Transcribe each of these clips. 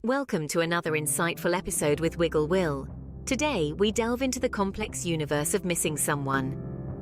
Welcome to another insightful episode with Wiggle Will. Today, we delve into the complex universe of missing someone.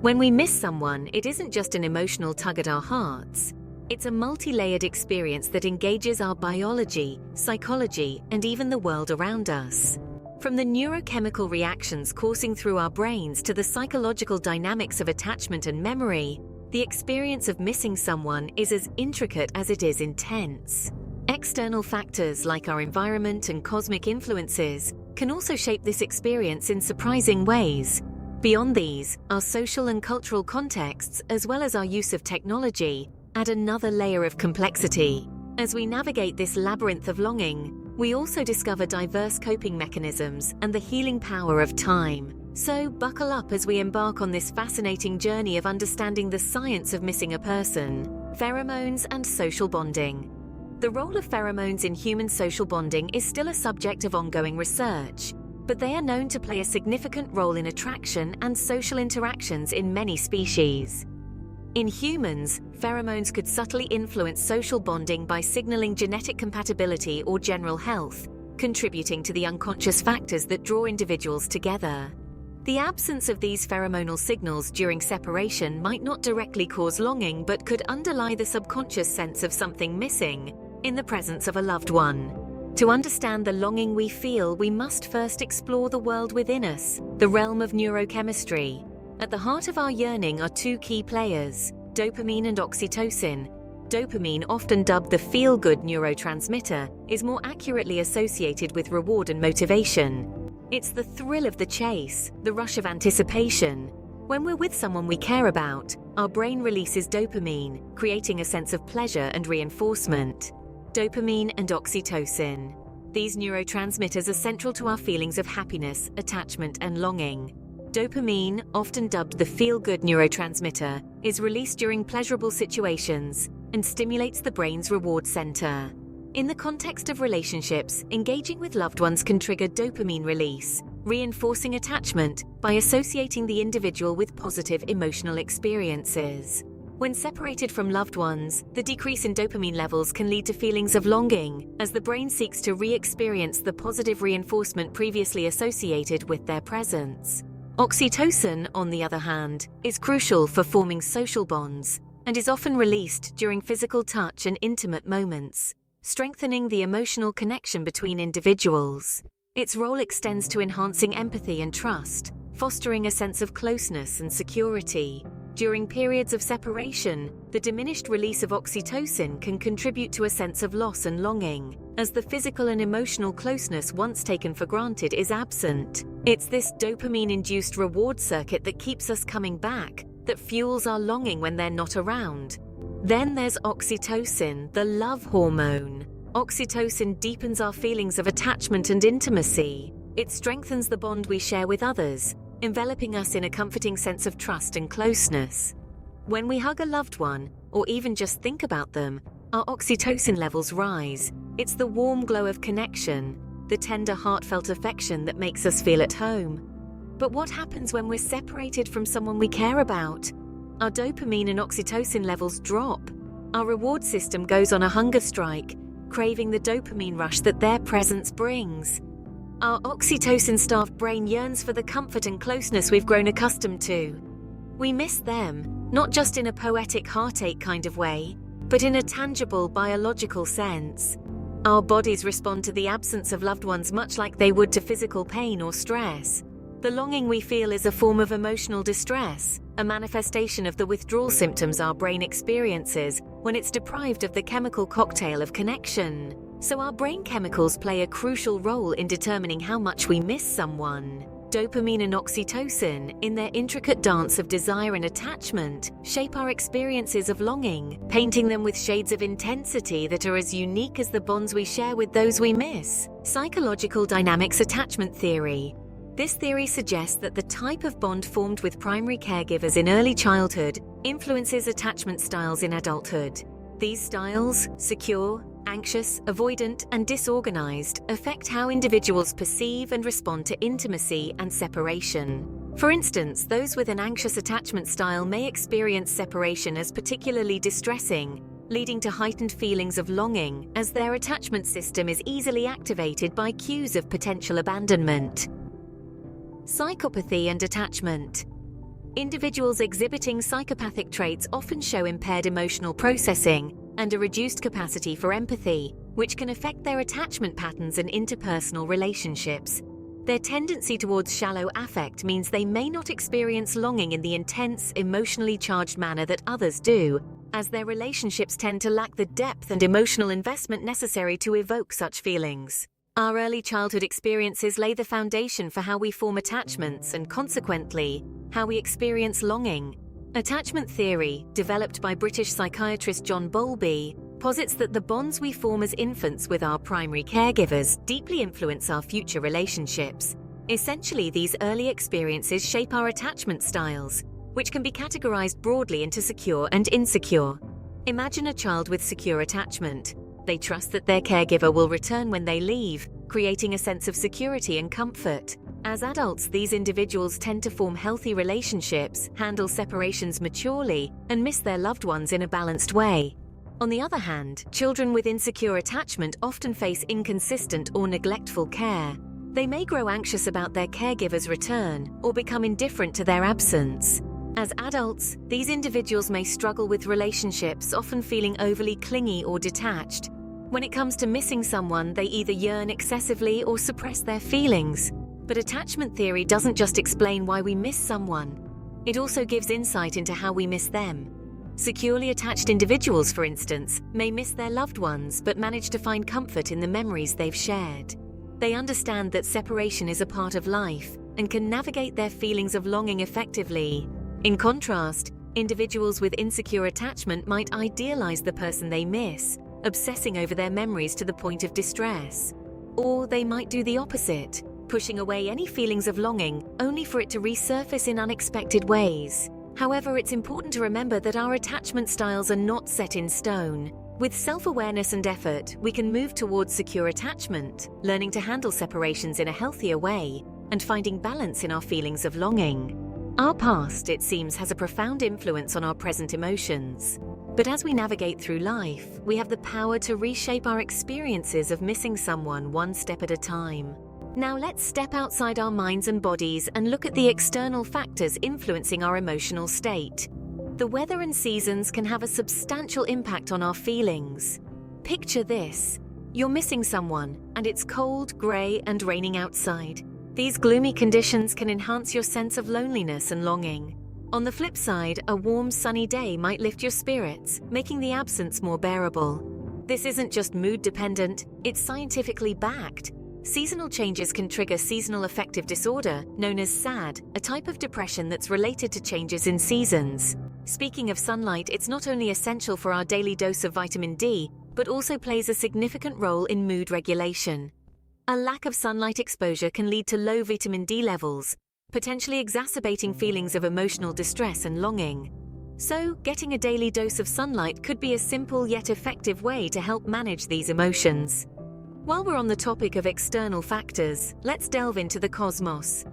When we miss someone, it isn't just an emotional tug at our hearts. It's a multi-layered experience that engages our biology, psychology, and even the world around us. From the neurochemical reactions coursing through our brains to the psychological dynamics of attachment and memory, the experience of missing someone is as intricate as it is intense. External factors like our environment and cosmic influences can also shape this experience in surprising ways. Beyond these, our social and cultural contexts, as well as our use of technology, add another layer of complexity. As we navigate this labyrinth of longing, we also discover diverse coping mechanisms and the healing power of time. So buckle up as we embark on this fascinating journey of understanding the science of missing a person, pheromones, and social bonding. The role of pheromones in human social bonding is still a subject of ongoing research, but they are known to play a significant role in attraction and social interactions in many species. In humans, pheromones could subtly influence social bonding by signaling genetic compatibility or general health, contributing to the unconscious factors that draw individuals together. The absence of these pheromonal signals during separation might not directly cause longing but could underlie the subconscious sense of something missing in the presence of a loved one. To understand the longing we feel, we must first explore the world within us, the realm of neurochemistry. At the heart of our yearning are two key players, dopamine and oxytocin. Dopamine, often dubbed the feel-good neurotransmitter, is more accurately associated with reward and motivation. It's the thrill of the chase, the rush of anticipation. When we're with someone we care about, our brain releases dopamine, creating a sense of pleasure and reinforcement. Dopamine and oxytocin. These neurotransmitters are central to our feelings of happiness, attachment, and longing. Dopamine, often dubbed the feel-good neurotransmitter, is released during pleasurable situations and stimulates the brain's reward center. In the context of relationships, engaging with loved ones can trigger dopamine release, reinforcing attachment by associating the individual with positive emotional experiences. When separated from loved ones, the decrease in dopamine levels can lead to feelings of longing, as the brain seeks to re-experience the positive reinforcement previously associated with their presence. Oxytocin, on the other hand, is crucial for forming social bonds and is often released during physical touch and intimate moments, strengthening the emotional connection between individuals. Its role extends to enhancing empathy and trust, fostering a sense of closeness and security. During periods of separation, the diminished release of oxytocin can contribute to a sense of loss and longing, as the physical and emotional closeness once taken for granted is absent. It's this dopamine-induced reward circuit that keeps us coming back, that fuels our longing when they're not around. Then there's oxytocin, the love hormone. Oxytocin deepens our feelings of attachment and intimacy. It strengthens the bond we share with others, enveloping us in a comforting sense of trust and closeness. When we hug a loved one, or even just think about them, our oxytocin levels rise. It's the warm glow of connection, the tender, heartfelt affection that makes us feel at home. But what happens when we're separated from someone we care about? Our dopamine and oxytocin levels drop. Our reward system goes on a hunger strike, craving the dopamine rush that their presence brings. Our oxytocin-starved brain yearns for the comfort and closeness we've grown accustomed to. We miss them, not just in a poetic heartache kind of way, but in a tangible biological sense. Our bodies respond to the absence of loved ones much like they would to physical pain or stress. The longing we feel is a form of emotional distress, a manifestation of the withdrawal symptoms our brain experiences when it's deprived of the chemical cocktail of connection. So our brain chemicals play a crucial role in determining how much we miss someone. Dopamine and oxytocin, in their intricate dance of desire and attachment, shape our experiences of longing, painting them with shades of intensity that are as unique as the bonds we share with those we miss. Psychological dynamics attachment theory. This theory suggests that the type of bond formed with primary caregivers in early childhood influences attachment styles in adulthood. These styles, secure, anxious, avoidant, and disorganized, affect how individuals perceive and respond to intimacy and separation. For instance, those with an anxious attachment style may experience separation as particularly distressing, leading to heightened feelings of longing as their attachment system is easily activated by cues of potential abandonment. Psychopathy and attachment. Individuals exhibiting psychopathic traits often show impaired emotional processing and a reduced capacity for empathy, which can affect their attachment patterns and interpersonal relationships. Their tendency towards shallow affect means they may not experience longing in the intense, emotionally charged manner that others do, as their relationships tend to lack the depth and emotional investment necessary to evoke such feelings. Our early childhood experiences lay the foundation for how we form attachments and, consequently, how we experience longing. Attachment theory, developed by British psychiatrist John Bowlby, posits that the bonds we form as infants with our primary caregivers deeply influence our future relationships. Essentially, these early experiences shape our attachment styles, which can be categorized broadly into secure and insecure. Imagine a child with secure attachment. They trust that their caregiver will return when they leave, creating a sense of security and comfort. As adults, these individuals tend to form healthy relationships, handle separations maturely, and miss their loved ones in a balanced way. On the other hand, children with insecure attachment often face inconsistent or neglectful care. They may grow anxious about their caregiver's return or become indifferent to their absence. As adults, these individuals may struggle with relationships, often feeling overly clingy or detached. When it comes to missing someone, they either yearn excessively or suppress their feelings. But attachment theory doesn't just explain why we miss someone. It also gives insight into how we miss them. Securely attached individuals, for instance, may miss their loved ones but manage to find comfort in the memories they've shared. They understand that separation is a part of life and can navigate their feelings of longing effectively. In contrast, individuals with insecure attachment might idealize the person they miss, obsessing over their memories to the point of distress. Or they might do the opposite, pushing away any feelings of longing only for it to resurface in unexpected ways. However, it's important to remember that our attachment styles are not set in stone. With self-awareness and effort, we can move towards secure attachment, learning to handle separations in a healthier way, and finding balance in our feelings of longing. Our past, it seems, has a profound influence on our present emotions. But as we navigate through life, we have the power to reshape our experiences of missing someone one step at a time. Now let's step outside our minds and bodies and look at the external factors influencing our emotional state. The weather and seasons can have a substantial impact on our feelings. Picture this. You're missing someone, and it's cold, grey, and raining outside. These gloomy conditions can enhance your sense of loneliness and longing. On the flip side, a warm, sunny day might lift your spirits, making the absence more bearable. This isn't just mood-dependent, it's scientifically backed. Seasonal changes can trigger seasonal affective disorder, known as SAD, a type of depression that's related to changes in seasons. Speaking of sunlight, it's not only essential for our daily dose of vitamin D, but also plays a significant role in mood regulation. A lack of sunlight exposure can lead to low vitamin D levels, potentially exacerbating feelings of emotional distress and longing. So, getting a daily dose of sunlight could be a simple yet effective way to help manage these emotions. While we're on the topic of external factors, let's delve into the cosmos.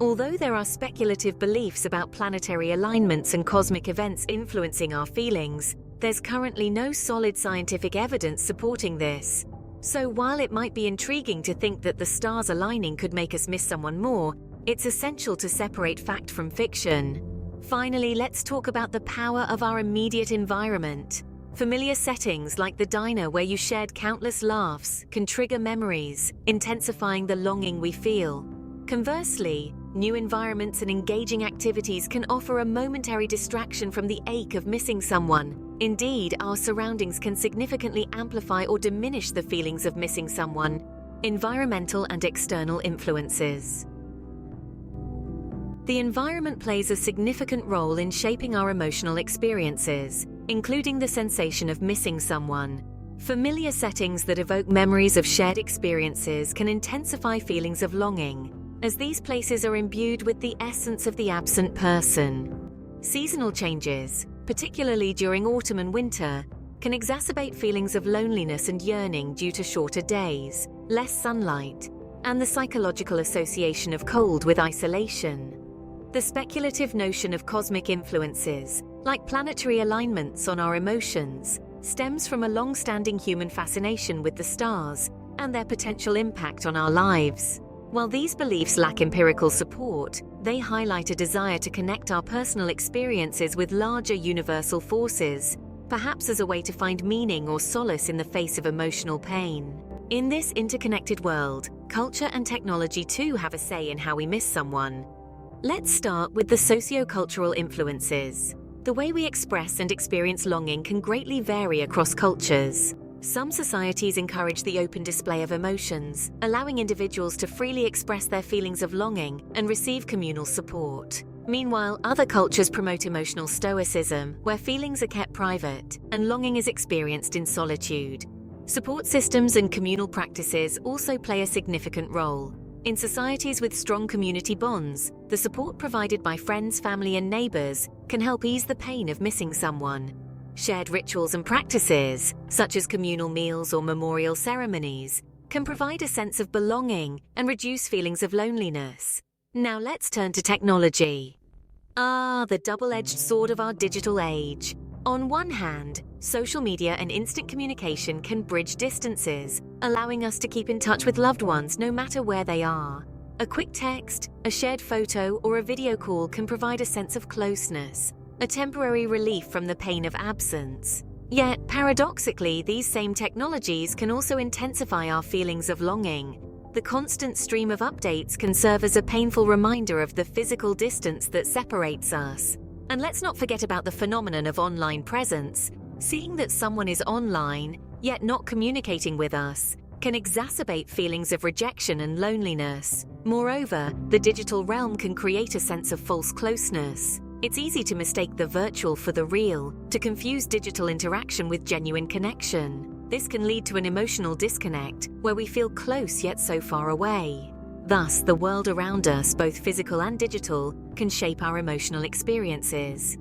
Although there are speculative beliefs about planetary alignments and cosmic events influencing our feelings, there's currently no solid scientific evidence supporting this. So while it might be intriguing to think that the stars aligning could make us miss someone more, it's essential to separate fact from fiction. Finally, let's talk about the power of our immediate environment. Familiar settings like the diner where you shared countless laughs can trigger memories, intensifying the longing we feel. Conversely, new environments and engaging activities can offer a momentary distraction from the ache of missing someone. Indeed, our surroundings can significantly amplify or diminish the feelings of missing someone. Environmental and external influences. The environment plays a significant role in shaping our emotional experiences, including the sensation of missing someone. Familiar settings that evoke memories of shared experiences can intensify feelings of longing, as these places are imbued with the essence of the absent person. Seasonal changes, particularly during autumn and winter, can exacerbate feelings of loneliness and yearning due to shorter days, less sunlight, and the psychological association of cold with isolation. The speculative notion of cosmic influences, like planetary alignments on our emotions, stems from a long-standing human fascination with the stars and their potential impact on our lives. While these beliefs lack empirical support, they highlight a desire to connect our personal experiences with larger universal forces, perhaps as a way to find meaning or solace in the face of emotional pain. In this interconnected world, culture and technology too have a say in how we miss someone. Let's start with the socio-cultural influences. The way we express and experience longing can greatly vary across cultures. Some societies encourage the open display of emotions, allowing individuals to freely express their feelings of longing and receive communal support. Meanwhile, other cultures promote emotional stoicism, where feelings are kept private and longing is experienced in solitude. Support systems and communal practices also play a significant role. In societies with strong community bonds, the support provided by friends, family, and neighbors can help ease the pain of missing someone. Shared rituals and practices, such as communal meals or memorial ceremonies, can provide a sense of belonging and reduce feelings of loneliness. Now let's turn to technology. The double-edged sword of our digital age. On one hand, social media and instant communication can bridge distances, allowing us to keep in touch with loved ones no matter where they are. A quick text, a shared photo, or a video call can provide a sense of closeness, a temporary relief from the pain of absence. Yet, paradoxically, these same technologies can also intensify our feelings of longing. The constant stream of updates can serve as a painful reminder of the physical distance that separates us. And let's not forget about the phenomenon of online presence. Seeing that someone is online, yet not communicating with us, can exacerbate feelings of rejection and loneliness. Moreover, the digital realm can create a sense of false closeness. It's easy to mistake the virtual for the real, to confuse digital interaction with genuine connection. This can lead to an emotional disconnect, where we feel close yet so far away. Thus, the world around us, both physical and digital, can shape our emotional experiences.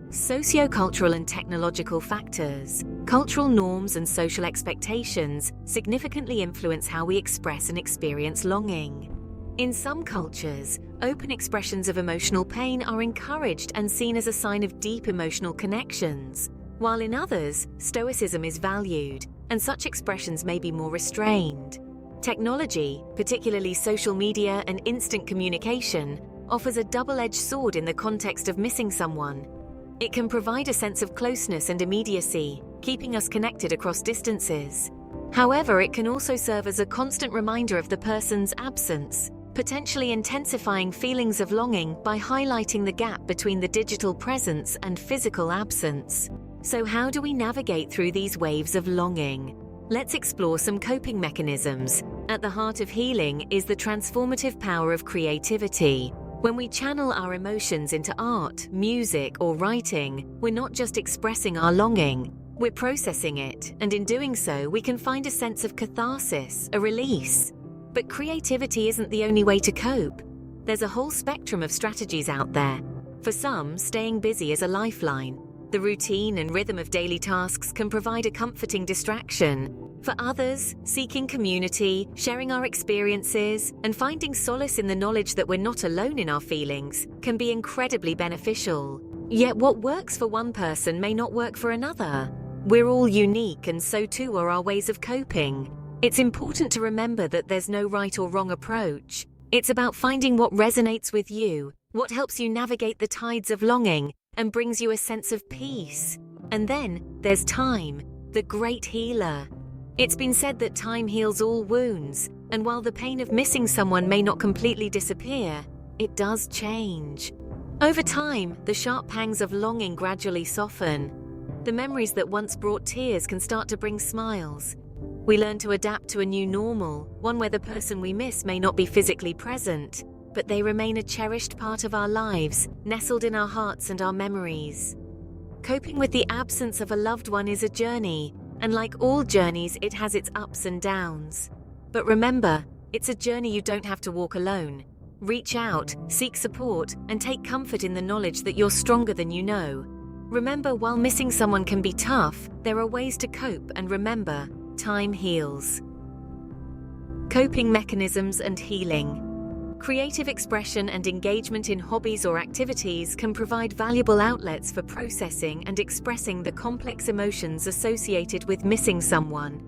Sociocultural and technological factors. Cultural norms and social expectations significantly influence how we express and experience longing. In some cultures, open expressions of emotional pain are encouraged and seen as a sign of deep emotional connections, while in others, stoicism is valued, and such expressions may be more restrained. Technology, particularly social media and instant communication, offers a double-edged sword in the context of missing someone. It can provide a sense of closeness and immediacy, keeping us connected across distances. However, it can also serve as a constant reminder of the person's absence, potentially intensifying feelings of longing by highlighting the gap between the digital presence and physical absence. So how do we navigate through these waves of longing? Let's explore some coping mechanisms. At the heart of healing is the transformative power of creativity. When we channel our emotions into art, music, or writing, we're not just expressing our longing, we're processing it, and in doing so, we can find a sense of catharsis, a release. But creativity isn't the only way to cope. There's a whole spectrum of strategies out there. For some, staying busy is a lifeline. The routine and rhythm of daily tasks can provide a comforting distraction. For others, seeking community, sharing our experiences, and finding solace in the knowledge that we're not alone in our feelings can be incredibly beneficial. Yet what works for one person may not work for another. We're all unique, and so too are our ways of coping. It's important to remember that there's no right or wrong approach. It's about finding what resonates with you, what helps you navigate the tides of longing, and brings you a sense of peace. And then there's time, the great healer. It's been said that time heals all wounds, and while the pain of missing someone may not completely disappear, it does change. Over time, the sharp pangs of longing gradually soften. The memories that once brought tears can start to bring smiles. We learn to adapt to a new normal, one where the person we miss may not be physically present, but they remain a cherished part of our lives, nestled in our hearts and our memories. Coping with the absence of a loved one is a journey, and like all journeys, it has its ups and downs. But remember, it's a journey you don't have to walk alone. Reach out, seek support, and take comfort in the knowledge that you're stronger than you know. Remember, while missing someone can be tough, there are ways to cope, and remember, time heals. Coping mechanisms and healing. Creative expression and engagement in hobbies or activities can provide valuable outlets for processing and expressing the complex emotions associated with missing someone.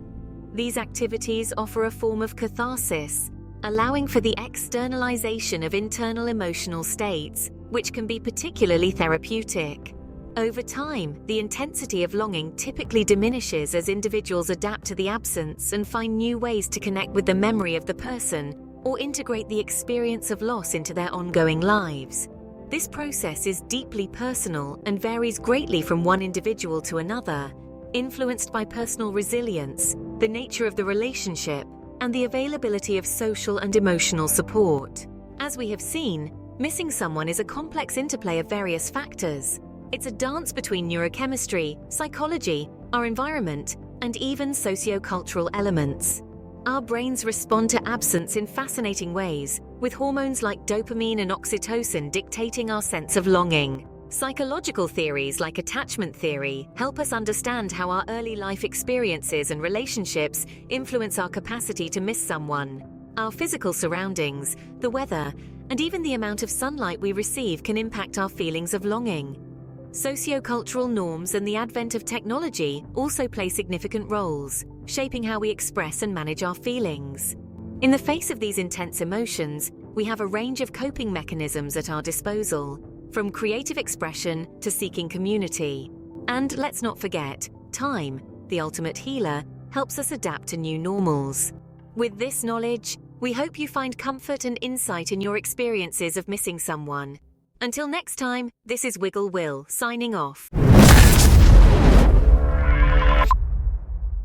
These activities offer a form of catharsis, allowing for the externalization of internal emotional states, which can be particularly therapeutic. Over time, the intensity of longing typically diminishes as individuals adapt to the absence and find new ways to connect with the memory of the person or integrate the experience of loss into their ongoing lives. This process is deeply personal and varies greatly from one individual to another, influenced by personal resilience, the nature of the relationship, and the availability of social and emotional support. As we have seen, missing someone is a complex interplay of various factors. It's a dance between neurochemistry, psychology, our environment, and even sociocultural elements. Our brains respond to absence in fascinating ways, with hormones like dopamine and oxytocin dictating our sense of longing. Psychological theories like attachment theory help us understand how our early life experiences and relationships influence our capacity to miss someone. Our physical surroundings, the weather, and even the amount of sunlight we receive can impact our feelings of longing. Sociocultural norms and the advent of technology also play significant roles, shaping how we express and manage our feelings. In the face of these intense emotions, we have a range of coping mechanisms at our disposal, from creative expression to seeking community. And let's not forget, time, the ultimate healer, helps us adapt to new normals. With this knowledge, we hope you find comfort and insight in your experiences of missing someone. Until next time, this is Wiggle Will, signing off.